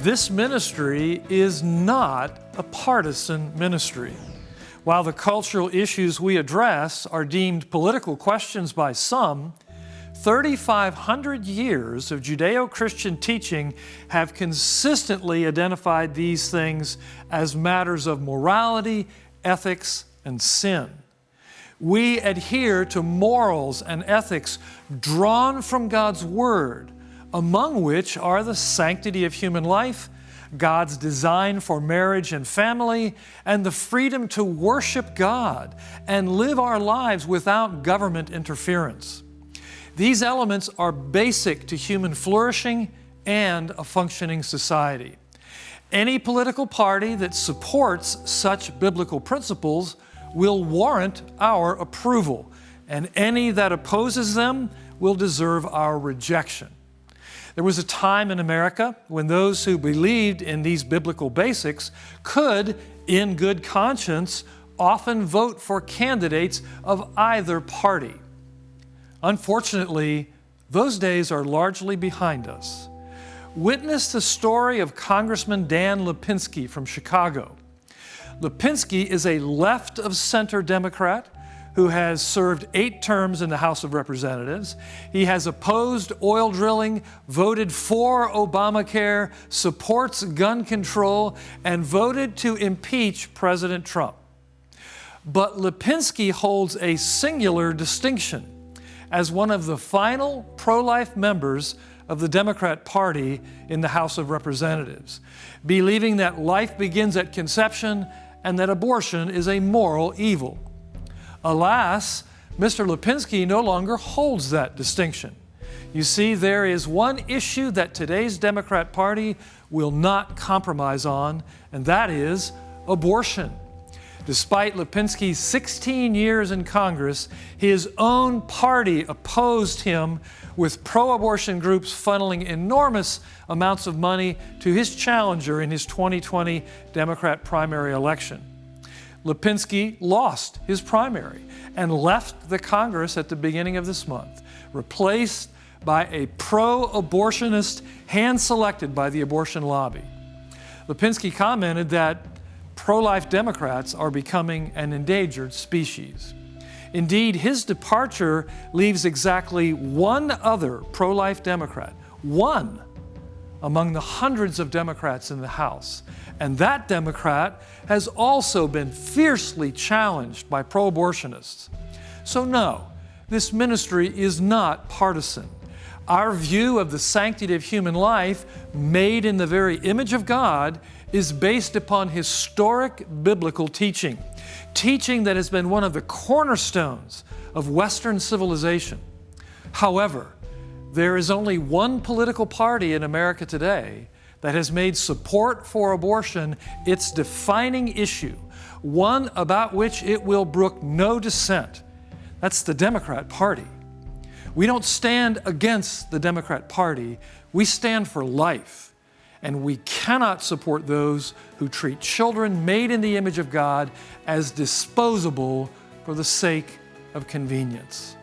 This ministry is not a partisan ministry. While the cultural issues we address are deemed political questions by some, 3,500 years of Judeo-Christian teaching have consistently identified these things as matters of morality, ethics, and sin. We adhere to morals and ethics drawn from God's Word, among which are the sanctity of human life, God's design for marriage and family, and the freedom to worship God and live our lives without government interference. These elements are basic to human flourishing and a functioning society. Any political party that supports such biblical principles will warrant our approval, and any that opposes them will deserve our rejection. There was a time in America when those who believed in these biblical basics could, in good conscience, often vote for candidates of either party. Unfortunately, those days are largely behind us. Witness the story of Congressman Dan Lipinski from Chicago. Lipinski is a left-of-center Democrat who has served 8 terms in the House of Representatives. He has opposed oil drilling, voted for Obamacare, supports gun control, and voted to impeach President Trump. But Lipinski holds a singular distinction as one of the final pro-life members of the Democrat Party in the House of Representatives, believing that life begins at conception and that abortion is a moral evil. Alas, Mr. Lipinski no longer holds that distinction. You see, there is one issue that today's Democrat Party will not compromise on, and that is abortion. Despite Lipinski's 16 years in Congress, his own party opposed him, with pro-abortion groups funneling enormous amounts of money to his challenger in his 2020 Democrat primary election. Lipinski lost his primary and left the Congress at the beginning of this month, replaced by a pro-abortionist hand-selected by the abortion lobby. Lipinski commented that pro-life Democrats are becoming an endangered species. Indeed, his departure leaves exactly one other pro-life Democrat, one among the hundreds of Democrats in the House. And that Democrat has also been fiercely challenged by pro-abortionists. So no, this ministry is not partisan. Our view of the sanctity of human life, made in the very image of God, is based upon historic biblical teaching, teaching that has been one of the cornerstones of Western civilization. However, there is only one political party in America today that has made support for abortion its defining issue, one about which it will brook no dissent. That's the Democrat Party. We don't stand against the Democrat Party, we stand for life. And we cannot support those who treat children made in the image of God as disposable for the sake of convenience.